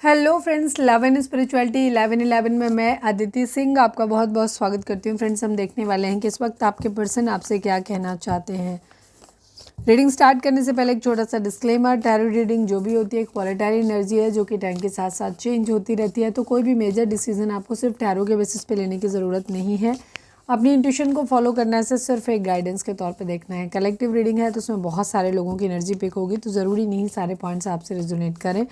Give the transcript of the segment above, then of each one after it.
Hello friends, love and spirituality 1111 में मैं अदिति सिंह आपका बहुत बहुत स्वागत करती हूँ। फ्रेंड्स, हम देखने वाले हैं कि इस वक्त आपके पर्सन आपसे क्या कहना चाहते हैं। रीडिंग स्टार्ट करने से पहले एक छोटा सा डिस्क्लेमर, टैरो रीडिंग जो भी होती है एक वॉलेटाइल एनर्जी है जो कि टाइम के साथ साथ चेंज होती रहती है। तो कोई भी मेजर डिसीजन आपको सिर्फ टैरो के बेसिस पे लेने की ज़रूरत नहीं है। अपनी इंट्यूशन को फॉलो करना है, सिर्फ एक गाइडेंस के तौर पे देखना है। कलेक्टिव रीडिंग है तो उसमें बहुत सारे लोगों की एनर्जी पिक होगी, तो ज़रूरी नहीं सारे पॉइंट्स आपसे रेजोनेट करें।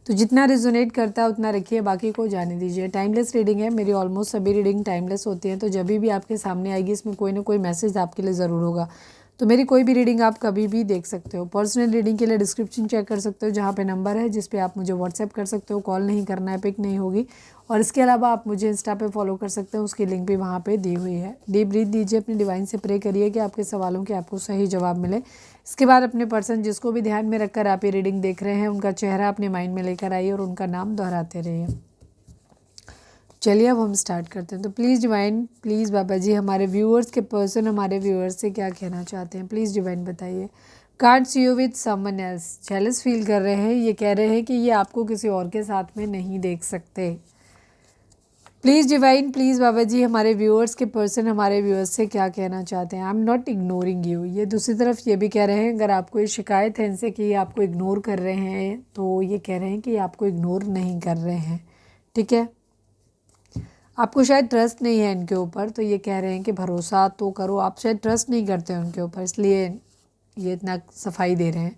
तो जितना रेजोनेट करता है उतना रखिए, बाकी को जाने दीजिए। टाइमलेस रीडिंग है, मेरी ऑलमोस्ट सभी रीडिंग टाइमलेस होती हैं। तो जब भी आपके सामने आएगी इसमें कोई ना कोई मैसेज आपके लिए ज़रूर होगा। तो मेरी कोई भी रीडिंग आप कभी भी देख सकते हो। पर्सनल रीडिंग के लिए डिस्क्रिप्शन चेक कर सकते हो, जहाँ पे नंबर है जिस पे आप मुझे व्हाट्सएप कर सकते हो। कॉल नहीं करना है, पिक नहीं होगी। और इसके अलावा आप मुझे इंस्टा पे फॉलो कर सकते हो, उसकी लिंक भी वहाँ पे दी हुई है। डीप ब्रीथ दीजिए, अपने डिवाइन से प्रे करिए कि आपके सवालों के आपको सही जवाब मिले। इसके बाद अपने पर्सन जिसको भी ध्यान में रखकर आप ये रीडिंग देख रहे हैं उनका चेहरा अपने माइंड में लेकर आइए और उनका नाम दोहराते रहिए। चलिए अब हम स्टार्ट करते हैं। तो प्लीज़ डिवाइन, प्लीज़ बाबा जी, हमारे व्यूअर्स के पर्सन हमारे व्यूअर्स से क्या कहना चाहते हैं, प्लीज़ डिवाइन बताइए। Can't see you with someone else, jealous feel कर रहे हैं, ये कह रहे हैं कि ये आपको किसी और के साथ में नहीं देख सकते। प्लीज़ डिवाइन, प्लीज़ बाबा जी, हमारे व्यूअर्स के पर्सन हमारे व्यूअर्स से क्या कहना चाहते हैं। I am not ignoring you, ये दूसरी तरफ ये भी कह रहे हैं अगर आपको ये शिकायत है इनसे कि ये आपको इग्नोर कर रहे हैं, तो ये कह रहे हैं कि ये आपको इग्नोर नहीं कर रहे हैं। ठीक है, आपको शायद ट्रस्ट नहीं है इनके ऊपर, तो ये कह रहे हैं कि भरोसा तो करो। आप शायद ट्रस्ट नहीं करते हैं उनके ऊपर, इसलिए ये इतना सफाई दे रहे हैं।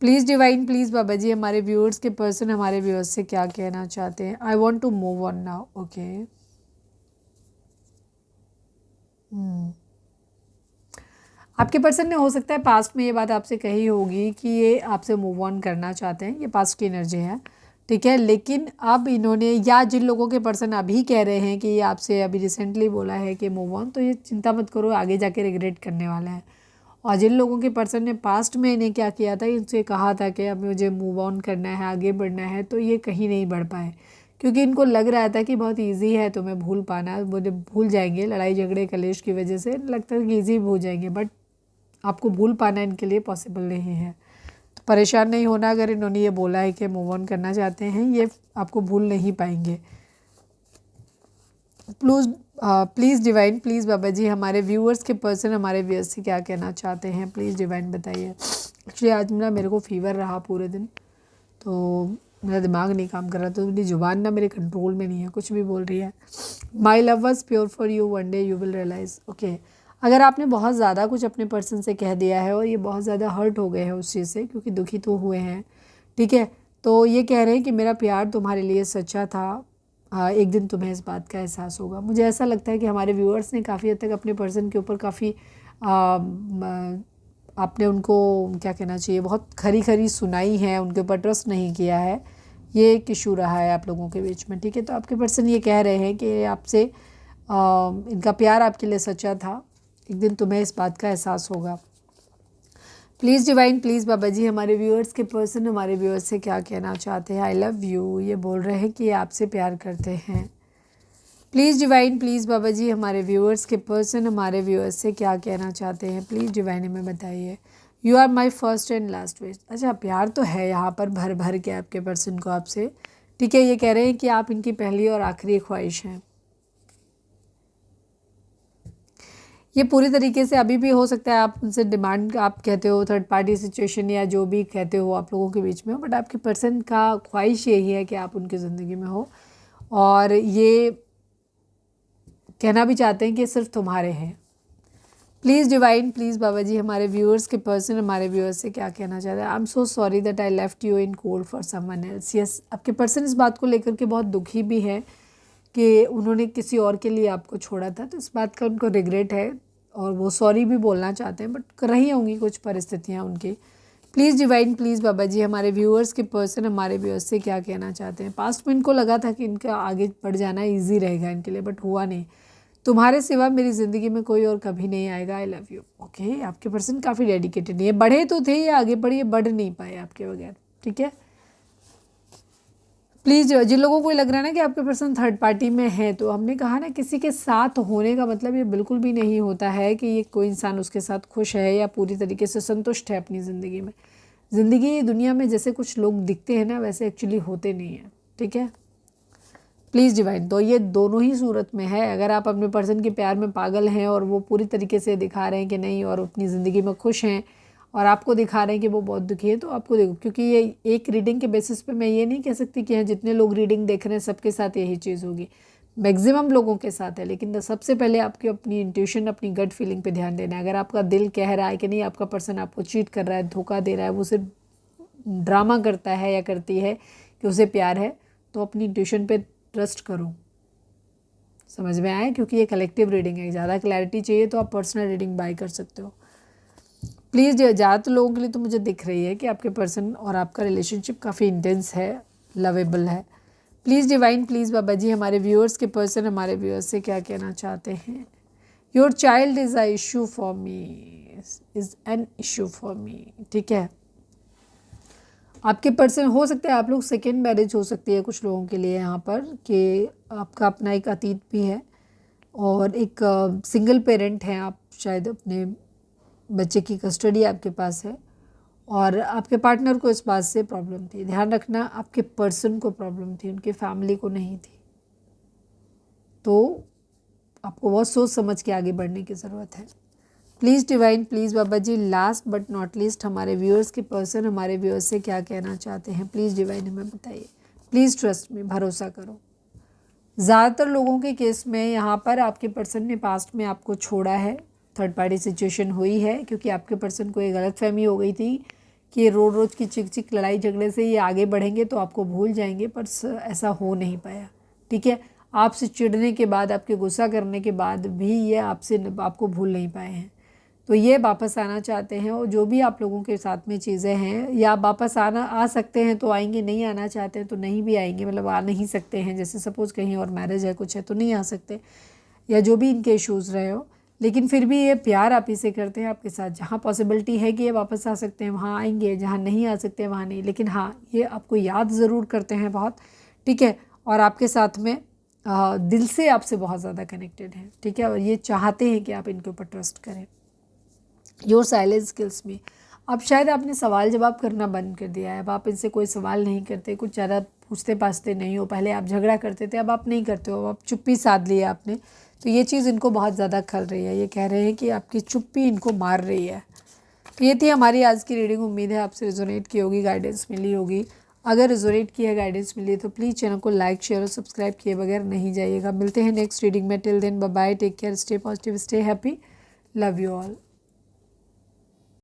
प्लीज़ डिवाइन, प्लीज़ बाबा जी, हमारे व्यूअर्स के पर्सन हमारे व्यूअर्स से क्या कहना चाहते हैं। I want to move on now. Okay, आपके पर्सन ने हो सकता है पास्ट में ये बात आपसे कही होगी कि ये आपसे मूव ऑन करना चाहते हैं, ये पास्ट की एनर्जी है। ठीक है, लेकिन अब इन्होंने, या जिन लोगों के पर्सन अभी कह रहे हैं कि ये आपसे अभी रिसेंटली बोला है कि मूव ऑन, तो ये चिंता मत करो, आगे जाके रिग्रेट करने वाला है। और जिन लोगों के पर्सन ने पास्ट में इन्हें क्या किया था, इनसे कहा था कि अब मुझे मूव ऑन करना है, आगे बढ़ना है, तो ये कहीं नहीं बढ़ पाए क्योंकि इनको लग रहा था कि बहुत इजी है तुम्हें भूल पाना, मुझे भूल जाएंगे, लड़ाई झगड़े कलेश की वजह से लगता है कि ईजी भूल जाएंगे, बट आपको भूल पाना इनके लिए पॉसिबल नहीं है। तो परेशान नहीं होना, अगर इन्होंने ये बोला है कि मूव ऑन करना चाहते हैं, ये आपको भूल नहीं पाएंगे। प्लीज़ डिवाइन, प्लीज़ बाबा जी, हमारे व्यूअर्स के पर्सन हमारे व्यूअर्स से क्या कहना चाहते हैं, प्लीज़ डिवाइन बताइए। एक्चुअली आज मेरे को फीवर रहा पूरे दिन, तो मेरा दिमाग नहीं काम कर रहा, तो मेरी जुबान ना मेरे कंट्रोल में नहीं है, कुछ भी बोल रही है। My love was pure for you, one day you will realise. Okay, अगर आपने बहुत ज़्यादा कुछ अपने पर्सन से कह दिया है और ये बहुत ज़्यादा हर्ट हो गए हैं उस चीज़ से, क्योंकि दुखी तो हुए हैं, ठीक है, तो ये कह रहे हैं कि मेरा प्यार तुम्हारे लिए सच्चा था, एक दिन तुम्हें इस बात का एहसास होगा। मुझे ऐसा लगता है कि हमारे व्यूअर्स ने काफ़ी हद तक अपने पर्सन के ऊपर काफ़ी आपने उनको क्या कहना चाहिए, बहुत खरी खरी सुनाई है, उनके ऊपर ट्रस्ट नहीं किया है, ये एक इशू रहा है आप लोगों के बीच में। ठीक है, तो आपके पर्सन ये कह रहे हैं कि आपसे इनका प्यार आपके लिए सच्चा था, एक दिन तुम्हें इस बात का एहसास होगा। प्लीज़ डिवाइन, प्लीज़ बाबा जी, हमारे व्यूअर्स के पर्सन हमारे व्यूअर्स से क्या कहना चाहते हैं। आई लव यू, ये बोल रहे हैं कि ये आपसे प्यार करते हैं। प्लीज़ डिवाइन, प्लीज़ बाबा जी, हमारे व्यूअर्स के पर्सन हमारे व्यूअर्स से क्या कहना चाहते हैं, प्लीज़ डिवाइन हमें बताइए। You are my first and last wish. अच्छा, प्यार तो है यहाँ पर भर भर के आपके पर्सन को आपसे। ठीक है, ये कह रहे हैं कि आप इनकी पहली और आखिरी ख्वाहिश हैं। ये पूरी तरीके से अभी भी हो सकता है आप उनसे डिमांड, आप कहते हो थर्ड पार्टी सिचुएशन या जो भी कहते हो आप लोगों के बीच में हो, बट आपके पर्सन का ख्वाहिश यही है कि आप उनकी ज़िंदगी में हो, और ये कहना भी चाहते हैं कि सिर्फ तुम्हारे हैं। प्लीज़ डिवाइन, प्लीज़ बाबा जी, हमारे व्यूअर्स के पर्सन हमारे व्यूअर्स से क्या कहना चाहते हैं। I am so sorry that I left you in cold for someone else. Yes, आपके पर्सन इस बात को लेकर के बहुत दुखी भी है कि उन्होंने किसी और के लिए आपको छोड़ा था, तो इस बात का उनको रिग्रेट है और वो सॉरी भी बोलना चाहते हैं, बट कर रही होंगी कुछ परिस्थितियाँ उनकी। प्लीज़ डिवाइन, प्लीज़ बाबा जी, हमारे व्यूअर्स के पर्सन हमारे व्यूअर्स से क्या कहना चाहते हैं। पास्ट में इनको लगा था कि इनका आगे बढ़ जाना ईजी रहेगा इनके लिए, बट हुआ नहीं। तुम्हारे सिवा मेरी ज़िंदगी में कोई और कभी नहीं आएगा, आई लव यू। ओके, आपके पर्सन काफ़ी डेडिकेटेड नहीं है, बढ़े तो थे, ये आगे बढ़े, बढ़ नहीं पाए आपके बगैर। ठीक है, प्लीज़ जिन लोगों को लग रहा है ना कि आपके पर्सन थर्ड पार्टी में है, तो हमने कहा ना किसी के साथ होने का मतलब ये बिल्कुल भी नहीं होता है कि ये कोई इंसान उसके साथ खुश है या पूरी तरीके से संतुष्ट है अपनी ज़िंदगी में। ज़िंदगी दुनिया में जैसे कुछ लोग दिखते हैं ना, वैसे एक्चुअली होते नहीं हैं, ठीक है। प्लीज़ डिवाइन, तो ये दोनों ही सूरत में है। अगर आप अपने पर्सन के प्यार में पागल हैं और वो पूरी तरीके से दिखा रहे हैं कि नहीं और अपनी ज़िंदगी में खुश हैं, और आपको दिखा रहे हैं कि वो बहुत दुखी है, तो आपको देखो, क्योंकि ये एक रीडिंग के बेसिस पे मैं ये नहीं कह सकती कि हाँ जितने लोग रीडिंग देख रहे हैं सबके साथ यही चीज़ होगी, मैक्सिमम लोगों के साथ है। लेकिन सबसे पहले आपकी अपनी इंट्यूशन, अपनी गट फीलिंग पे ध्यान देना है। अगर आपका दिल कह रहा है कि नहीं आपका पर्सन आपको चीट कर रहा है, धोखा दे रहा है, वो सिर्फ ड्रामा करता है या करती है कि उसे प्यार है, तो अपनी इंट्यूशन पे ट्रस्ट करो। समझ में आए? क्योंकि ये कलेक्टिव रीडिंग है। ज़्यादा क्लैरिटी चाहिए तो आप पर्सनल रीडिंग बाय कर सकते हो। प्लीज़, ज़्यादातर लोगों के लिए तो मुझे दिख रही है कि आपके पर्सन और आपका रिलेशनशिप काफ़ी इंटेंस है, लवेबल है। प्लीज़ डिवाइन, प्लीज़ बाबा जी, हमारे व्यूअर्स के पर्सन हमारे व्यूअर्स से क्या कहना चाहते हैं। Your child is a issue for me, is an issue for me, ठीक है। आपके पर्सन, हो सकता है आप लोग सेकेंड मैरिज हो सकती है कुछ लोगों के लिए यहाँ पर, कि आपका अपना एक अतीत भी है और एक सिंगल पेरेंट हैं आप, शायद अपने बच्चे की कस्टडी आपके पास है, और आपके पार्टनर को इस बात से प्रॉब्लम थी। ध्यान रखना, आपके पर्सन को प्रॉब्लम थी, उनके फैमिली को नहीं थी। तो आपको बहुत सोच समझ के आगे बढ़ने की ज़रूरत है। प्लीज़ डिवाइन, प्लीज़ बाबा जी, लास्ट बट नॉट लीस्ट हमारे व्यूअर्स के पर्सन हमारे व्यूअर्स से क्या कहना चाहते हैं। प्लीज़ डिवाइन हमें बताइए। प्लीज़ ट्रस्ट में, भरोसा करो। ज़्यादातर लोगों के केस में यहाँ पर आपके पर्सन ने पास्ट में आपको छोड़ा है, थर्ड पार्टी सिचुएशन हुई है, क्योंकि आपके पर्सन को ये गलतफहमी हो गई थी कि रोज़ रोज़ की चिक चिक लड़ाई झगड़े से ये आगे बढ़ेंगे तो आपको भूल जाएंगे, पर ऐसा हो नहीं पाया, ठीक है। आपसे चिढ़ने के बाद, आपके गुस्सा करने के बाद भी ये आपको भूल नहीं पाए हैं। तो ये वापस आना चाहते हैं, और जो भी आप लोगों के साथ में चीज़ें हैं, या वापस आ सकते हैं तो आएंगे, नहीं आना चाहते हैं तो नहीं भी आएंगे, मतलब आ नहीं सकते हैं। जैसे सपोज़ कहीं और मैरिज है, कुछ है, तो नहीं आ सकते, या जो भी इनके इश्यूज़ रहे हो, लेकिन फिर भी ये प्यार आप ही से करते हैं आपके साथ। जहाँ पॉसिबिलिटी है कि ये वापस आ सकते हैं वहाँ आएंगे, जहाँ नहीं आ सकते वहाँ नहीं, लेकिन हाँ ये आपको याद ज़रूर करते हैं बहुत, ठीक है। और आपके साथ में दिल से आपसे बहुत ज़्यादा कनेक्टेड हैं, ठीक है, और ये चाहते हैं कि आप इनके ऊपर ट्रस्ट करें। योर साइलेंस स्किल्स में, अब शायद आपने सवाल जवाब करना बंद कर दिया है। अब आप इनसे कोई सवाल नहीं करते, कुछ ज़्यादा पूछते पाछते नहीं हो। पहले आप झगड़ा करते थे, अब आप नहीं करते हो, अब चुप्पी साध ली है आपने। तो ये चीज़ इनको बहुत ज़्यादा खल रही है। ये कह रहे हैं कि आपकी चुप्पी इनको मार रही है। तो ये थी हमारी आज की रीडिंग। उम्मीद है आपसे रिजोनेट की होगी, गाइडेंस मिली होगी। अगर रिजोनेट की है, गाइडेंस मिली है, तो प्लीज़ चैनल को लाइक, शेयर और सब्सक्राइब किए बगैर नहीं जाइएगा। मिलते हैं नेक्स्ट रीडिंग में। Till then bye bye, take care, stay positive, stay happy, love you all.